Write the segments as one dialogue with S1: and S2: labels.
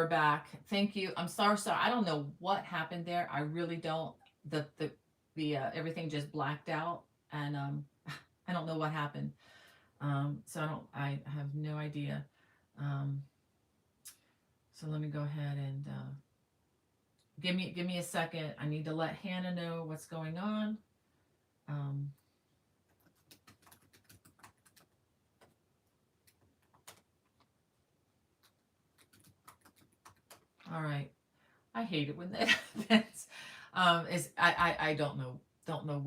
S1: you're back. Thank you. I'm sorry. I don't know what happened there. I really don't. The everything just blacked out, and I don't know what happened. So I have no idea. Um, so let me go ahead and give me a second. I need to let Hannah know what's going on. Um, all right. I hate it when that happens. Is I don't know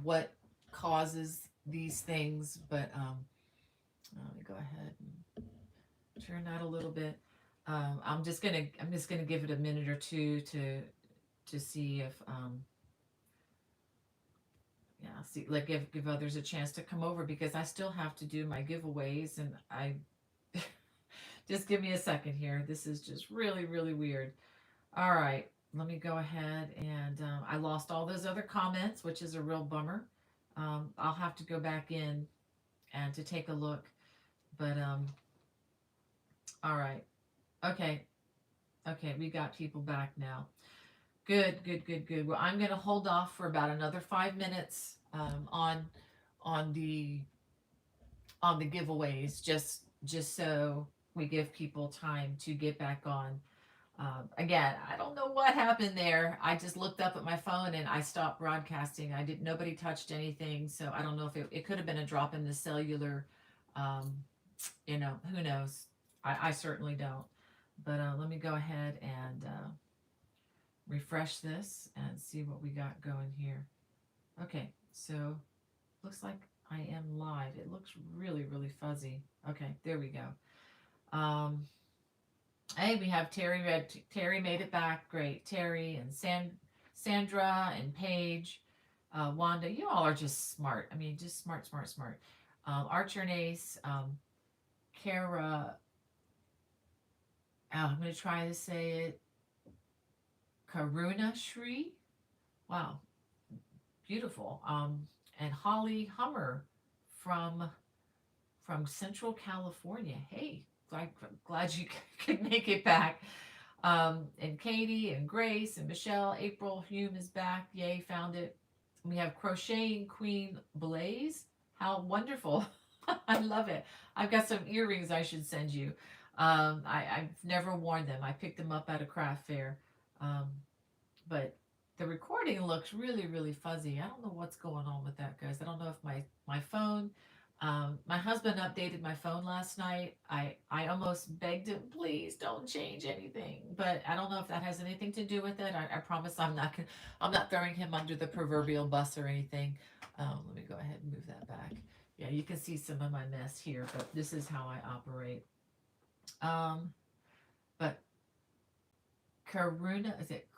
S1: what causes these things, but let me go ahead and turn that a little bit. I'm just gonna give it a minute or two to see if yeah, see, like, give others a chance to come over, because I still have to do my giveaways, and I just give me a second here. This is just really really weird. All right, let me go ahead and I lost all those other comments, which is a real bummer. I'll have to go back in and to take a look, but all right, okay, okay, we got people back now. Good, good, good, good. Well, I'm gonna hold off for about another 5 minutes on the on the giveaways, just so we give people time to get back on. Again, I don't know what happened there. I just looked up at my phone and I stopped broadcasting. I didn't. Nobody touched anything, so I don't know if it could have been a drop in the cellular. Um, who knows? I certainly don't. But let me go ahead and refresh this and see what we got going here. Okay, so looks like I am live. It looks really really fuzzy. Okay, there we go. Hey, we have Terry. Terry made it back. Great, Terry and Sandra and Paige, Wanda. You all are just smart. I mean, just smart, smart, smart. Archer and Ace, Kara. I'm gonna try to say it. Karuna Shri. Wow, beautiful. And Holly Hummer from Central California. Hey, glad you could make it back. And Katie and Grace and Michelle, April Hume is back. Yay, found it. We have Crocheting Queen Blaze. How wonderful. I love it. I've got some earrings I should send you. I've never worn them. I picked them up at a craft fair. Um, but the recording looks really, really fuzzy. I don't know what's going on with that, guys. I don't know if my phone. My husband updated my phone last night. I almost begged him, please don't change anything, but I don't know if that has anything to do with it. I promise I'm not throwing him under the proverbial bus or anything. Let me go ahead and move that back. Yeah, you can see some of my mess here, but this is how I operate. But Karuna, is it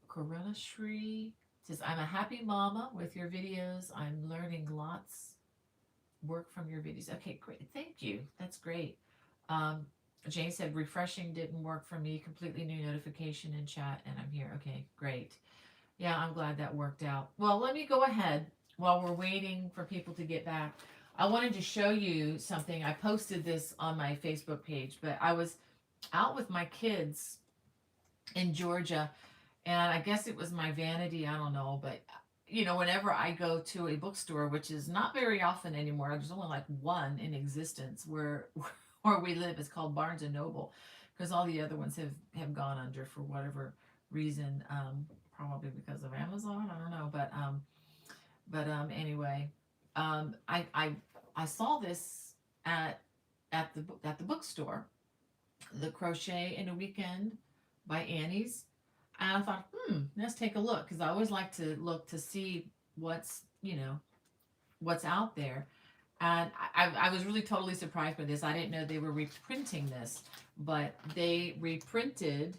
S1: Karuna Shri says, I'm a happy mama with your videos. I'm learning lots work from your videos. Okay, great. Thank you. That's great. Um, Jane said, refreshing didn't work for me. Completely new notification in chat, and I'm here. Okay, great. Yeah, I'm glad that worked out. Well, let me go ahead while we're waiting for people to get back. I wanted to show you something. I posted this on my Facebook page, but I was out with my kids in Georgia, and I guess it was my vanity, I don't know, but whenever I go to a bookstore, which is not very often anymore, there's only like one in existence where where we live. It's called Barnes and Noble, because all the other ones have gone under for whatever reason, probably because of Amazon. I don't know, but anyway, I saw this at the bookstore, the Crochet in a Weekend by Annie's. And I thought, let's take a look, because I always like to look to see what's out there. And I was really totally surprised by this. I didn't know they were reprinting this, but they reprinted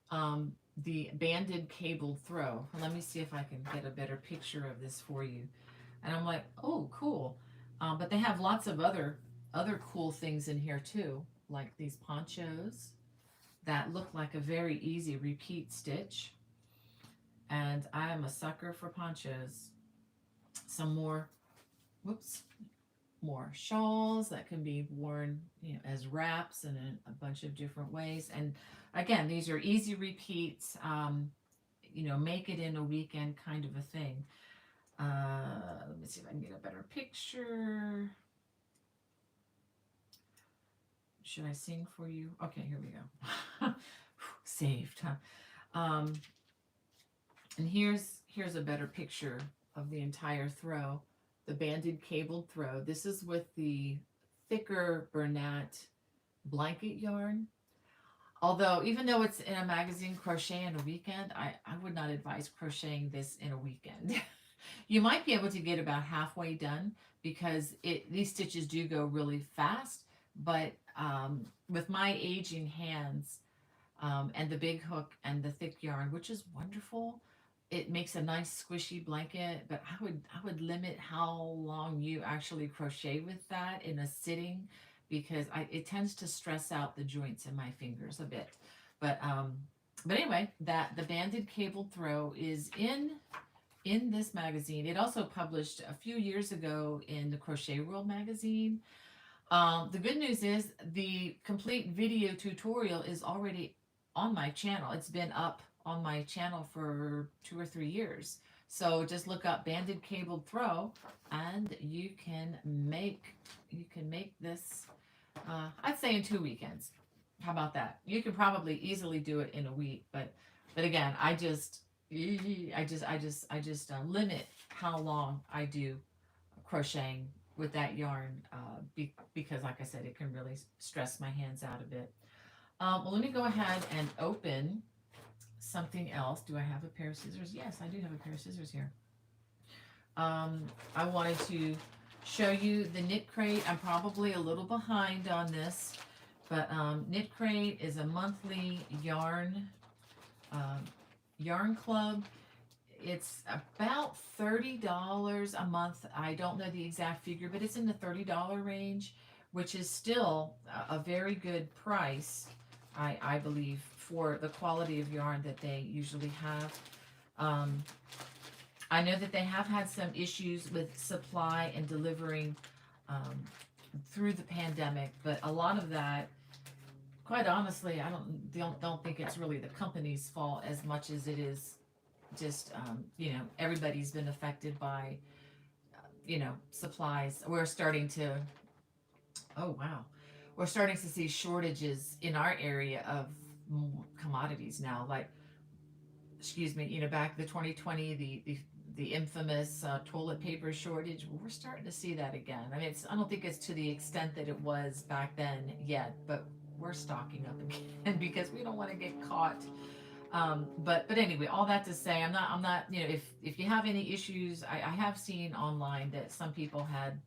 S1: the banded cabled throw. Let me see if I can get a better picture of this for you. And I'm like, oh, cool. But they have lots of other cool things in here too, like these ponchos that look like a very easy repeat stitch. And I am a sucker for ponchos. Some more, whoops, more shawls that can be worn, you know, as wraps and in a bunch of different ways. And again, these are easy repeats. You know, make it in a weekend kind of a thing. Let me see if I can get a better picture. Should I sing for you? Okay, here we go. Saved, huh? And here's a better picture of the entire throw, the banded cabled throw. This is with the thicker Bernat blanket yarn. Although, even though it's in a magazine, Crochet in a Weekend, I would not advise crocheting this in a weekend. You might be able to get about halfway done because these stitches do go really fast, but with my aging hands and the big hook and the thick yarn, which is wonderful, it makes a nice squishy blanket. But I would limit how long you actually crochet with that in a sitting because it tends to stress out the joints in my fingers a bit. But anyway, that the banded cabled throw is in this magazine. It also published a few years ago in the Crochet World magazine. The good news is the complete video tutorial is already on my channel. It's been up on my channel for 2 or 3 years. So just look up banded cabled throw and you can make this, I'd say in 2 weekends. How about that? You can probably easily do it in a week, but again, I just limit how long I do crocheting with that yarn because, like I said, it can really stress my hands out a bit. Well, let me go ahead and open something else. Do I have a pair of scissors? Yes, I do have a pair of scissors here. I wanted to show you the Knit Crate. I'm probably a little behind on this, but Knit Crate is a monthly yarn club. It's about $30 a month. I don't know the exact figure, but it's in the $30 range, which is still a very good price, I believe, for the quality of yarn that they usually have. I know that they have had some issues with supply and delivering through the pandemic, but a lot of that, quite honestly, I don't think it's really the company's fault as much as it is just you know, everybody's been affected by you know, supplies. We're starting to see shortages in our area of commodities now, like, excuse me, you know, back the 2020, the infamous toilet paper shortage. We're starting to see that again. I mean, I don't think it's to the extent that it was back then yet, but we're stocking up again because we don't want to get caught. But anyway, all that to say, I'm not, you know, if you have any issues, I have seen online that some people had,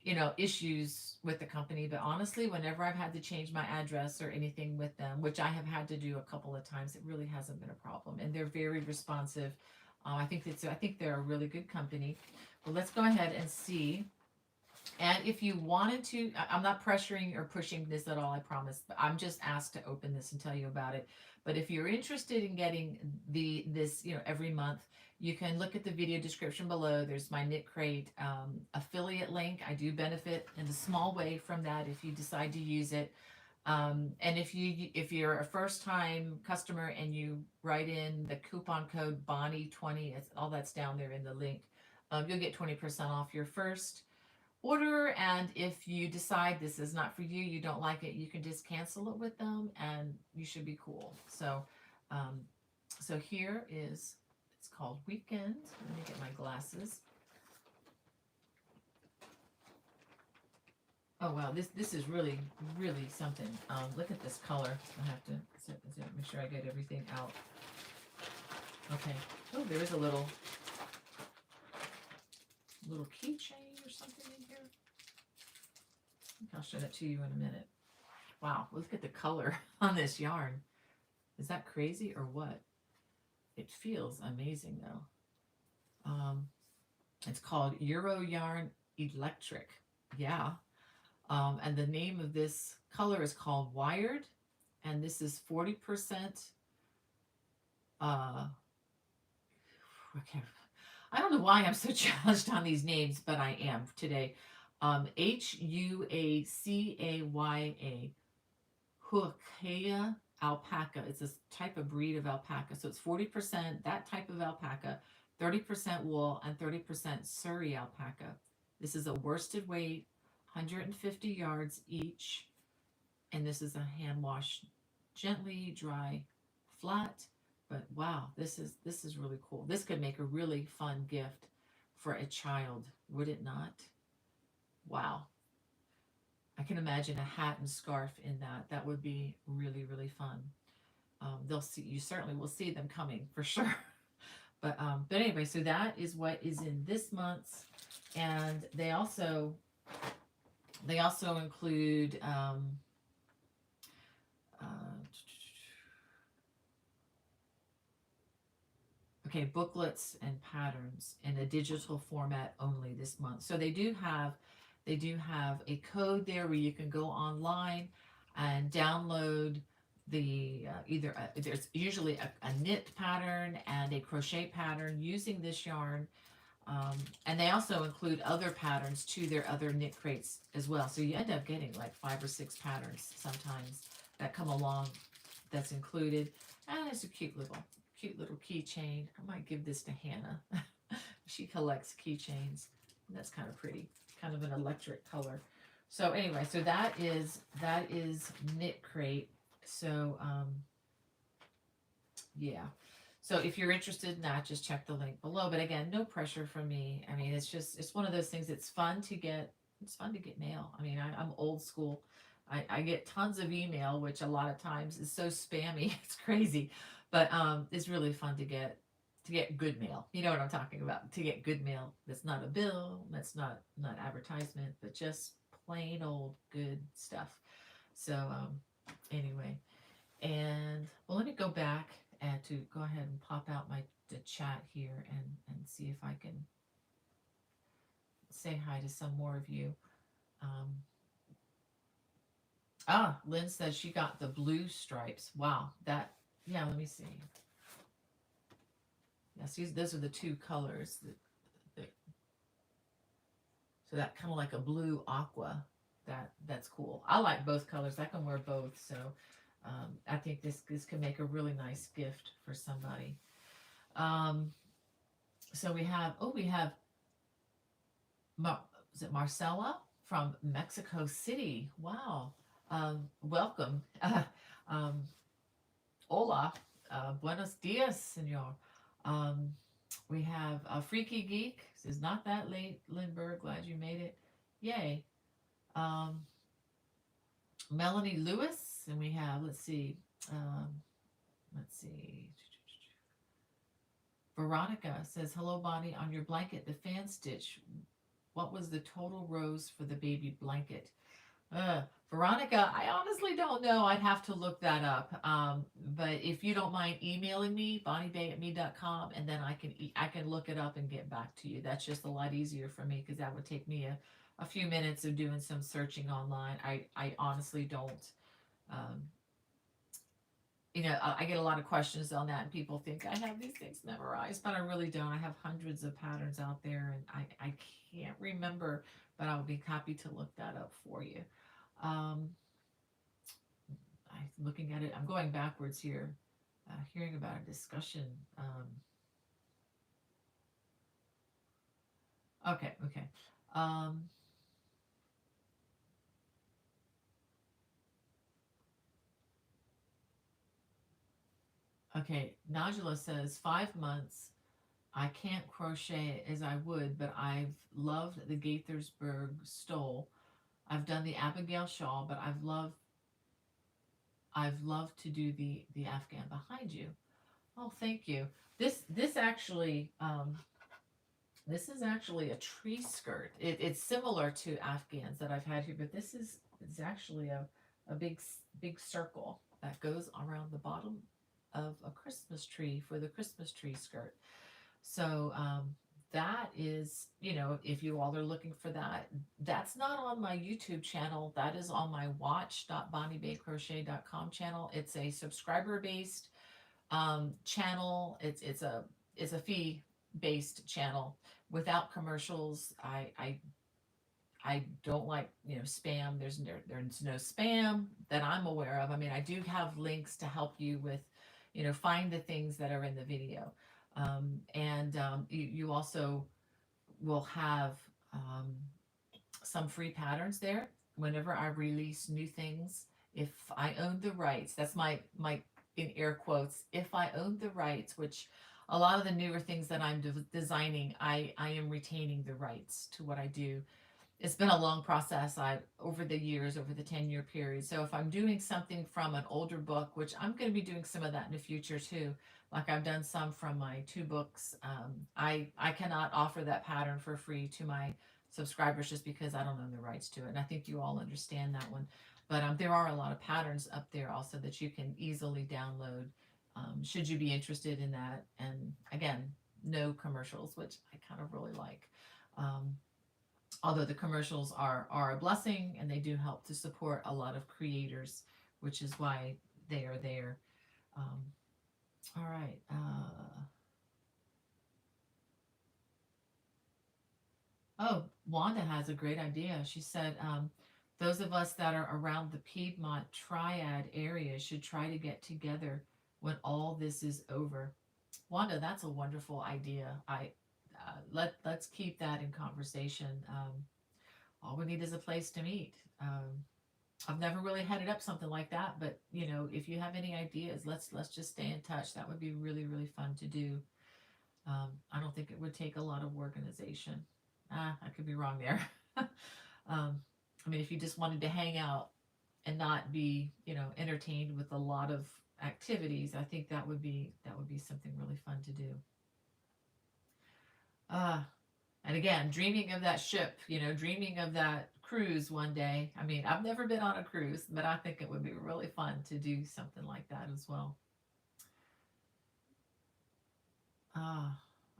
S1: you know, issues with the company, but honestly, whenever I've had to change my address or anything with them, which I have had to do a couple of times, it really hasn't been a problem, and they're very responsive. I think they're a really good company. But let's go ahead and see. And if you wanted to, I'm not pressuring or pushing this at all, I promise. But I'm just asked to open this and tell you about it. But if you're interested in getting this, you know, every month, you can look at the video description below. There's my Knit Crate affiliate link. I do benefit in a small way from that if you decide to use it. And if you're a first-time customer and you write in the coupon code Bonnie20, all that's down there in the link, you'll get 20% off your first order. And if you decide this is not for you, you don't like it, you can just cancel it with them and you should be cool. So here is, it's called Weekend. Let me get my glasses. Oh wow, this is really something. Look at this color. I have to make sure I get everything out. Okay. Oh, there is a little keychain or something in here. I think I'll show that to you in a minute. Wow, look at the color on this yarn. Is that crazy or what? It feels amazing though. It's called Euro Yarn Electric. Yeah. And the name of this color is called Wired, and this is 40%. Okay, I don't know why I'm so challenged on these names, but I am today. Huacaya, Huacaya alpaca. It's a type of breed of alpaca. So it's 40% that type of alpaca, 30% wool, and 30% Surrey alpaca. This is a worsted weight, 150 yards each, and this is a hand wash, gently dry, flat. But wow, this is really cool. This could make a really fun gift for a child, would it not? Wow. I can imagine a hat and scarf in that. That would be really, really fun. They'll see, you certainly will see them coming for sure. But anyway, so that is what is in this month's, and they also include uh, okay, booklets and patterns in a digital format only this month. So they do have a code there where you can go online and download either there's usually a knit pattern and a crochet pattern using this yarn, and they also include other patterns to their other knit crates as well. So you end up getting like 5 or 6 patterns sometimes that come along that's included, and it's a cute little keychain. I might give this to Hannah. She collects keychains. That's kind of pretty, kind of an electric color. So anyway, so that is Knit Crate. So yeah. So if you're interested in that, just check the link below. But again, no pressure from me. I mean, it's one of those things. It's fun to get. It's fun to get mail. I mean, I'm old school. I get tons of email, which a lot of times is so spammy. It's crazy, but it's really fun to get good mail. You know what I'm talking about? To get good mail. That's not a bill. That's not advertisement, but just plain old good stuff. So anyway, and well, let me go back and to go ahead and pop out the chat here and see if I can say hi to some more of you. Um, Lynn says she got the blue stripes. Wow, yeah. Let me see. Yeah, see, those are the two colors. So that kind of like a blue aqua. That's cool. I like both colors. I can wear both. So I think this can make a really nice gift for somebody. Um, so we have is it Marcella from Mexico City? Wow. Welcome. Um, Hola. Buenos dias, senor. Um, we have a Freaky Geek. Says, not that late, Lindbergh. Glad you made it. Yay. Um, Melanie Lewis. And we have, let's see. Veronica says, hello, Bonnie. On your blanket, the fan stitch. What was the total rows for the baby blanket? Veronica, I honestly don't know. I'd have to look that up. But if you don't mind emailing me, bonniebay@me.com, and then I can look it up and get back to you. That's just a lot easier for me because that would take me a few minutes of doing some searching online. I honestly don't. Um, I get a lot of questions on that, and people think I have these things memorized, but I really don't. I have hundreds of patterns out there, and I can't remember, but I'll be happy to look that up for you. Um, I'm looking at it. I'm going backwards here, hearing about a discussion. Okay. Um, okay. Najla says 5 months. I can't crochet as I would, but I've loved the Gaithersburg stole. I've done the Abigail shawl, but I've loved to do the Afghan behind you. Oh, thank you. This actually this is actually a tree skirt. It's similar to Afghans that I've had here, but it's actually a big circle that goes around the bottom of a Christmas tree for the Christmas tree skirt. So that is, if you all are looking for that, that's not on my YouTube channel. That is on my watch.bonniebaycrochet.com channel. It's a subscriber based channel. It's a fee based channel without commercials. I I don't like, spam. There's no spam that I'm aware of. I mean, I do have links to help you with, find the things that are in the video. And you also will have um, some free patterns there whenever I release new things. If I own the rights, that's my in air quotes, if I own the rights, which a lot of the newer things that I'm designing, I am retaining the rights to what I do. It's been a long process. I over the years, over the 10-year period. So if I'm doing something from an older book, which I'm going to be doing some of that in the future too, like I've done some from my two books, I cannot offer that pattern for free to my subscribers just because I don't own the rights to it. And I think you all understand that one. But there are a lot of patterns up there also that you can easily download, should you be interested in that. And again, no commercials, which I kind of really like. Um, Although the commercials are a blessing and they do help to support a lot of creators, which is why they are there. Um, all right. Oh, Wanda has a great idea. She said, those of us that are around the Piedmont Triad area should try to get together when all this is over. Wanda, that's a wonderful idea. Let's keep that in conversation. All we need is a place to meet. I've never really headed up something like that, but if you have any ideas, let's just stay in touch. That would be really, really fun to do. I don't think it would take a lot of organization. I could be wrong there. I mean, if you just wanted to hang out and not be, entertained with a lot of activities, I think that would be something really fun to do. Uh, And again, dreaming of that ship, dreaming of that cruise one day. I mean, I've never been on a cruise, but I think it would be really fun to do something like that as well. Ah,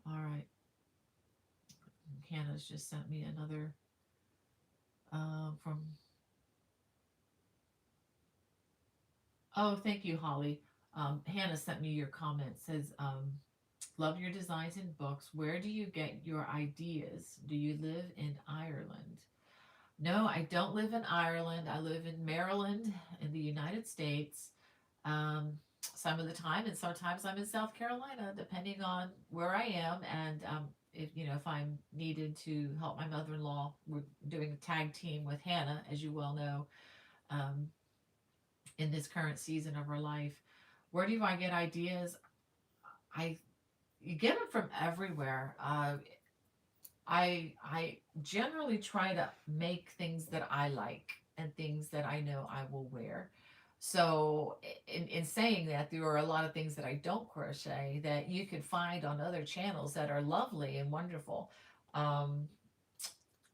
S1: all right. Hannah's just sent me another from. Oh, thank you, Holly. Hannah sent me your comment. Says, love your designs and books. Where do you get your ideas? Do you live in Ireland? No, I don't live in Ireland. I live in Maryland in the United States. Some of the time, and sometimes I'm in South Carolina, depending on where I am. And if I'm needed to help my mother-in-law, we're doing a tag team with Hannah, as you well know, um, in this current season of her life. Where do I get ideas? I You get them from everywhere. I generally try to make things that I like and things that I know I will wear. So in saying that, there are a lot of things that I don't crochet that you can find on other channels that are lovely and wonderful. Um,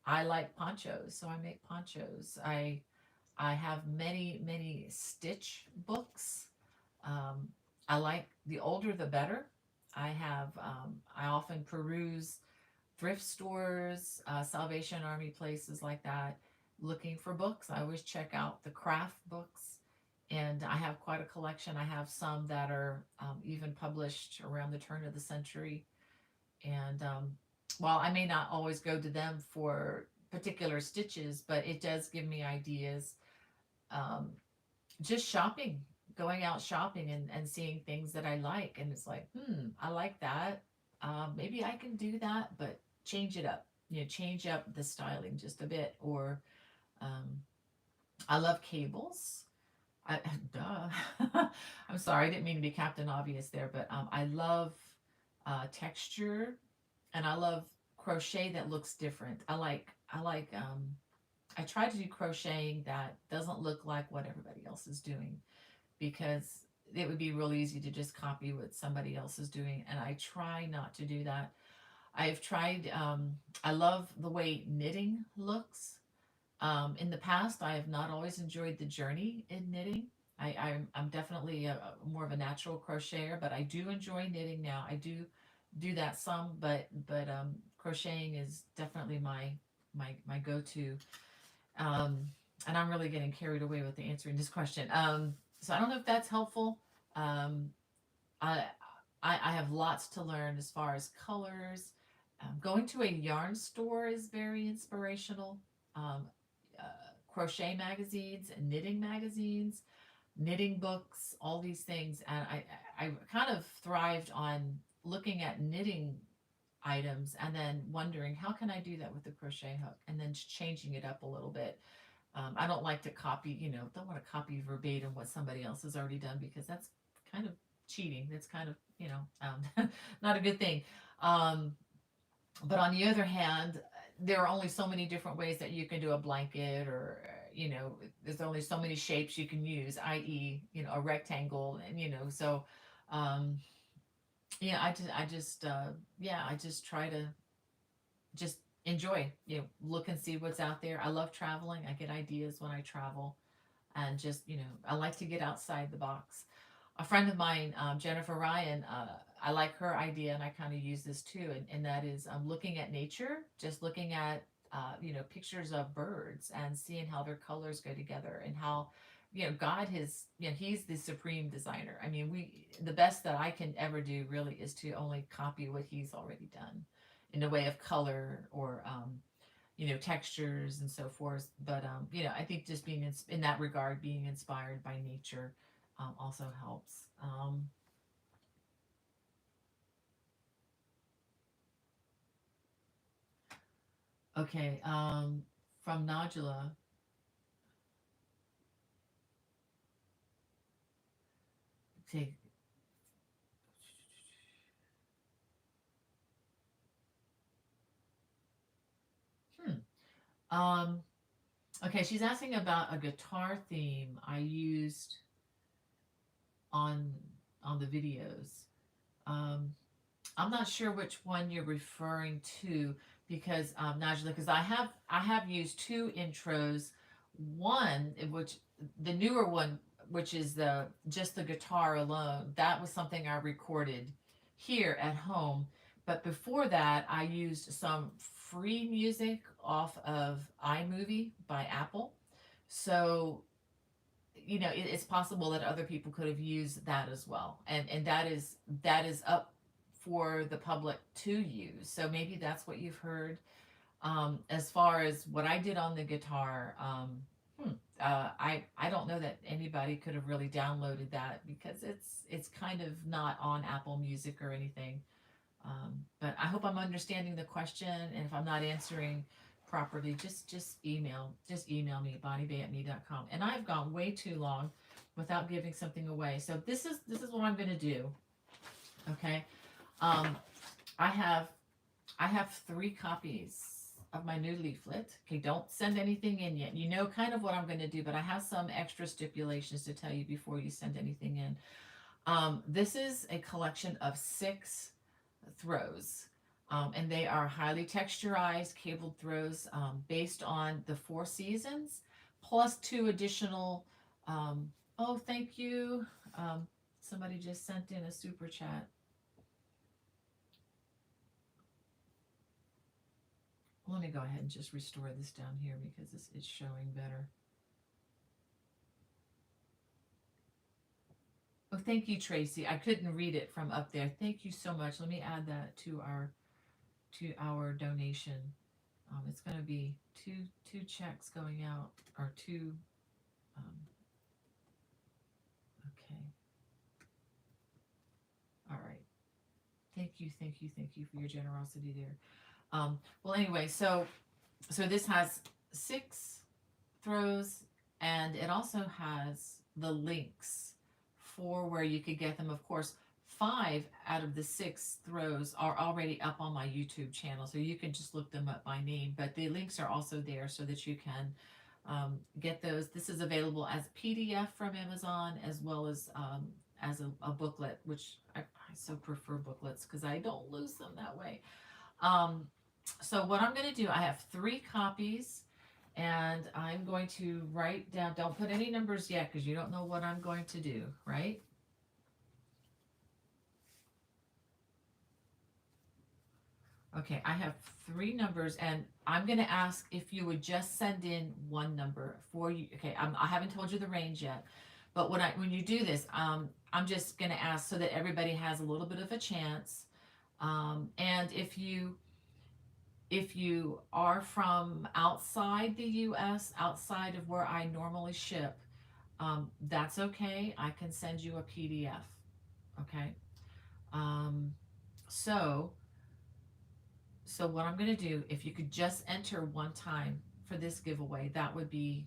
S1: I like ponchos, so I make ponchos. I have many stitch books. Um, I like the older the better. I often peruse thrift stores, Salvation Army, places like that, looking for books. I always check out the craft books, and I have quite a collection. I have some that are even published around the turn of the century. And while I may not always go to them for particular stitches, but it does give me ideas. Um, just shopping, going out shopping and seeing things that I like. And it's like, I like that. Maybe I can do that, but change it up. Change up the styling just a bit. Or um, I love cables. I, duh. I'm sorry, I didn't mean to be Captain Obvious there, but I love texture, and I love crochet that looks different. I try to do crocheting that doesn't look like what everybody else is doing, because it would be real easy to just copy what somebody else is doing, and I try not to do that. I've tried, I love the way knitting looks. In the past, I have not always enjoyed the journey in knitting. I'm definitely more of a natural crocheter, but I do enjoy knitting now. I do that some, but crocheting is definitely my go-to. Um, and I'm really getting carried away with the answering this question. So I don't know if that's helpful. Um, I, I have lots to learn as far as colors. Going to a yarn store is very inspirational. um, uh, crochet magazines, knitting magazines, knitting books, all these things. And I kind of thrived on looking at knitting items and then wondering how can I do that with the crochet hook, and then changing it up a little bit. I don't like to copy, don't want to copy verbatim what somebody else has already done, because that's kind of cheating. That's kind of, not a good thing. Um, but on the other hand, there are only so many different ways that you can do a blanket, or, there's only so many shapes you can use, i.e., a rectangle, and, so, um, yeah, I just try to just enjoy, look and see what's out there. I love traveling. I get ideas when I travel, and just, I like to get outside the box. A friend of mine, Jennifer Ryan, I like her idea, and I kind of use this too, and that is looking at nature, just looking at, pictures of birds and seeing how their colors go together, and how, God has, He's the supreme designer. I mean, the best that I can ever do really is to only copy what He's already done in the way of color, or, textures and so forth. But, I think just being in that regard, being inspired by nature, also helps. Okay, from Nodula. Okay, hmm. Um, okay, she's asking about a guitar theme I used on on the videos. Um, I'm not sure which one you're referring to, because, Najla, because I have used two intros. One, which the newer one, which is the just the guitar alone, that was something I recorded here at home. But before that, I used some free music off of iMovie by Apple. So, it's possible that other people could have used that as well, and that is up for the public to use. So maybe that's what you've heard. As far as what I did on the guitar, I don't know that anybody could have really downloaded that, because it's kind of not on Apple Music or anything. But I hope I'm understanding the question, and if I'm not answering properly, just email me, bonniebay@me.com. And I've gone way too long without giving something away. So this is what I'm going to do. Okay. Um, I have I have 3 copies of my new leaflet. Okay, don't send anything in yet. You know kind of what I'm going to do, but I have some extra stipulations to tell you before you send anything in. This is a collection of 6 throws. And they are highly texturized cabled throws, based on the 4 seasons, plus 2 additional. Oh, thank you. Somebody just sent in a super chat. Let me go ahead and just restore this down here, because it's showing better. Oh, thank you, Tracy. I couldn't read it from up there. Thank you so much. Let me add that to our donation. It's going to be two checks going out, or two. Um, okay. All right. Thank you for your generosity there. Well, anyway, so this has 6 throws, and it also has the links for where you could get them. Of course, 5 out of the 6 throws are already up on my YouTube channel, so you can just look them up by name. But the links are also there so that you can, get those. This is available as PDF from Amazon, as well as a booklet, which I so prefer booklets because I don't lose them that way. Um, so what I'm going to do, I have 3 copies, and I'm going to write down, don't put any numbers yet because you don't know what I'm going to do, right? Okay, I have 3 numbers, and I'm going to ask if you would just send in one number for you. Okay, I haven't told you the range yet, but when you do this, I'm just going to ask so that everybody has a little bit of a chance. And If you are from outside the US, outside of where I normally ship, that's okay. I can send you a PDF. Okay. Um, so, so what I'm going to do, if you could just enter one time for this giveaway, that would be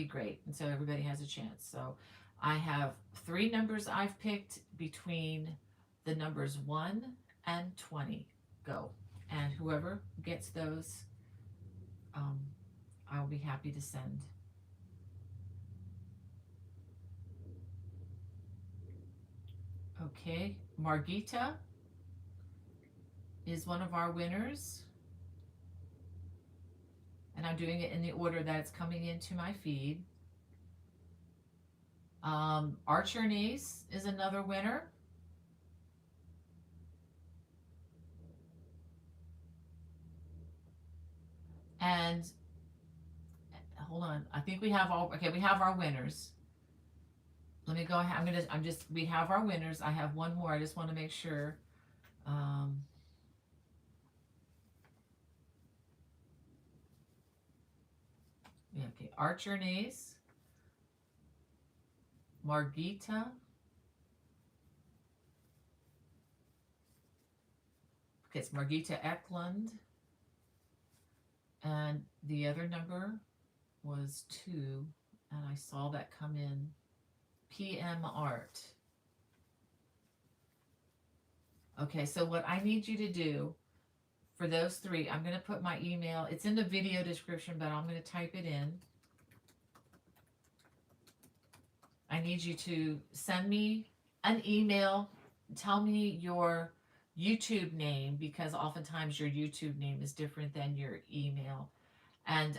S1: great. And so everybody has a chance. So I have 3 numbers I've picked between the numbers 1 and 20. Go. And whoever gets those, um, I'll be happy to send. Okay, Margita is one of our winners, and I'm doing it in the order that it's coming into my feed. Archer and Ace is another winner. And hold on, I think we have all, okay, we have our winners. Let me go ahead. We have our winners. I have one more. I just want to make sure. Um, yeah, okay. Archer and Ace, Margita. Okay, it's Margita Eklund. And the other number was 2. And I saw that come in. PM Art. Okay, so what I need you to do for those 3, I'm going to put my email. It's in the video description, but I'm going to type it in. I need you to send me an email. Tell me your YouTube name, because oftentimes your YouTube name is different than your email. And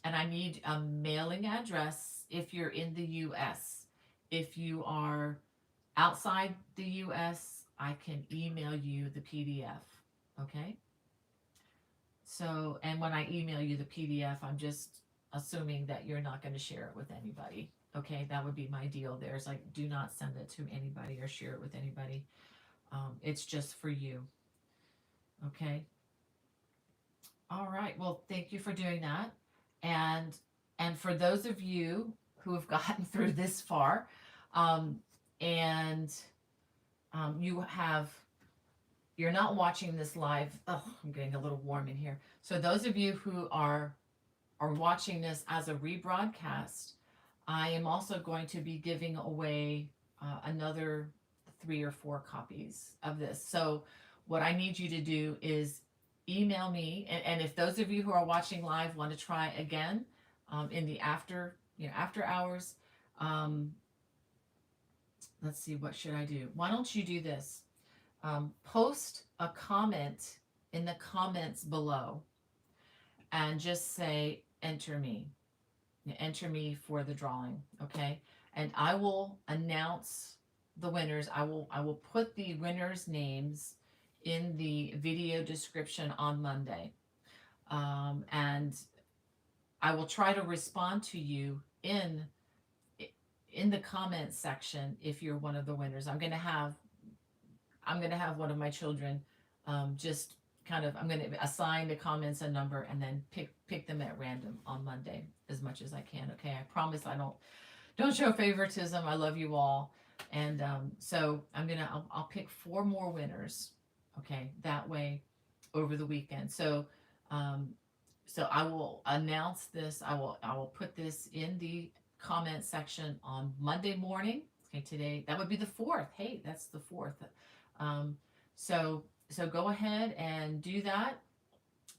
S1: I need a mailing address if you're in the US. If you are outside the US, I can email you the PDF. Okay? So, and when I email you the PDF, I'm just assuming that you're not going to share it with anybody. Okay, that would be my deal there. Is like, do not send it to anybody or share it with anybody. It's just for you. Okay. All right. Well, thank you for doing that. And for those of you who have gotten through this far, um, and you're not watching this live. Oh, I'm getting a little warm in here. So those of you who are watching this as a rebroadcast, I am also going to be giving away another 3 or 4 copies of this. So what I need you to do is email me, and if those of you who are watching live want to try again in the after hours, um, let's see, what should I do? Why don't you do this? Post a comment in the comments below and just say, enter me. Enter me for the drawing, okay? And I will announce the winners. I will put the winners' names in the video description on Monday. And I will try to respond to you in the comments section if you're one of the winners. I'm gonna have one of my children just kind of, I'm going to assign the comments a number and then pick them at random on Monday as much as I can. Okay, I promise I don't show favoritism. I love you all, and so I'll pick 4 more winners. Okay, that way over the weekend. So so I will announce this. I will put this in the comment section on Monday morning. Okay, today that would be the 4th. Hey, that's the 4th. So go ahead and do that.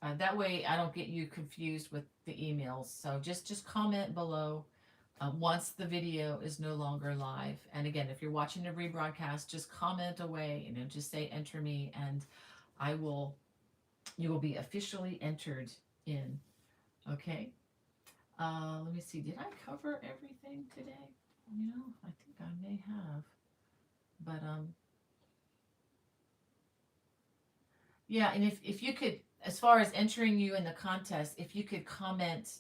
S1: That way I don't get you confused with the emails. So just comment below once the video is no longer live. And again, if you're watching the rebroadcast, just comment away. Just say enter me, and you will be officially entered in. Okay. Let me see. Did I cover everything today? I think I may have. But yeah, and if you could, as far as entering you in the contest, if you could comment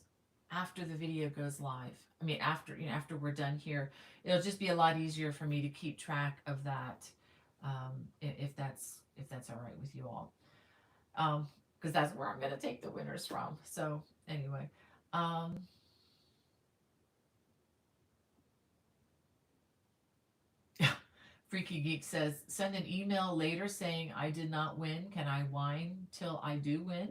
S1: after the video goes live. I mean, after we're done here, it'll just be a lot easier for me to keep track of that, if that's all right with you all. because that's where I'm going to take the winners from. So anyway, um, Freaky Geek says, send an email later saying I did not win. Can I whine till I do win?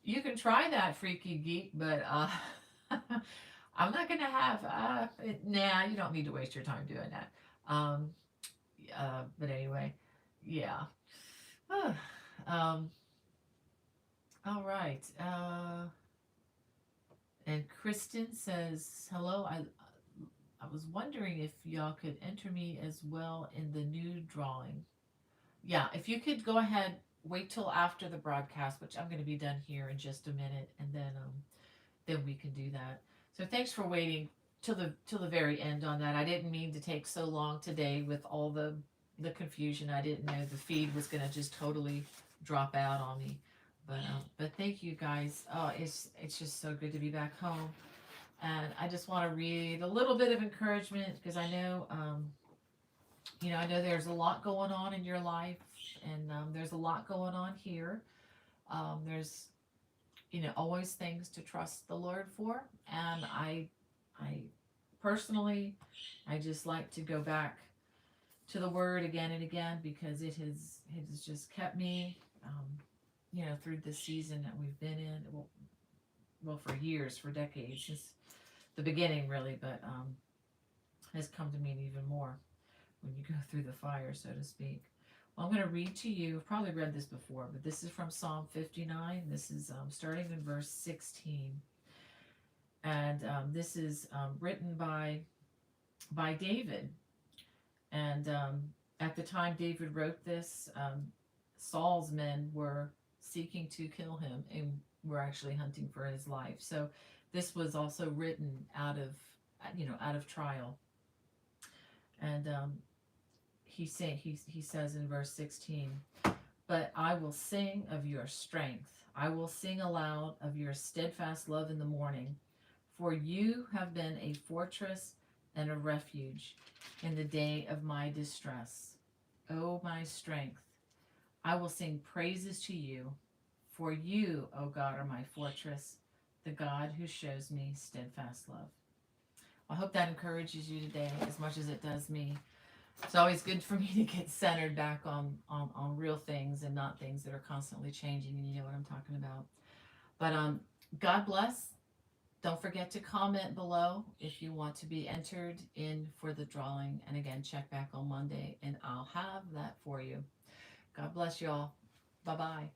S1: You can try that, Freaky Geek, but I'm not gonna have. Nah, you don't need to waste your time doing that. Um, but anyway, yeah. um, all right. And Kristen says, hello. I was wondering if y'all could enter me as well in the new drawing. Yeah, if you could go ahead, wait till after the broadcast, which I'm going to be done here in just a minute, and then we can do that. So thanks for waiting till the very end on that. I didn't mean to take so long today with all the confusion. I didn't know the feed was going to just totally drop out on me. But thank you guys. Oh, it's just so good to be back home. And I just want to read a little bit of encouragement because I know I know there's a lot going on in your life, and there's a lot going on here. There's always things to trust the Lord for, and I personally, I just like to go back to the Word again and again because it has just kept me, through this season that we've been in. Well, for years, for decades, since the beginning, really, but has come to mean even more when you go through the fire, so to speak. Well, I'm going to read to you. I've probably read this before, but this is from Psalm 59. This is starting in verse 16. And this is written by David. And at the time David wrote this, Saul's men were seeking to kill him and were actually hunting for his life. So this was also written out of trial. And he says in verse 16, but I will sing of your strength. I will sing aloud of your steadfast love in the morning. For you have been a fortress and a refuge in the day of my distress. O my strength, I will sing praises to you. For you, O God, are my fortress, the God who shows me steadfast love. I hope that encourages you today as much as it does me. It's always good for me to get centered back on real things and not things that are constantly changing, and you know what I'm talking about. But God bless. Don't forget to comment below if you want to be entered in for the drawing. And again, check back on Monday and I'll have that for you. God bless y'all. Bye-bye.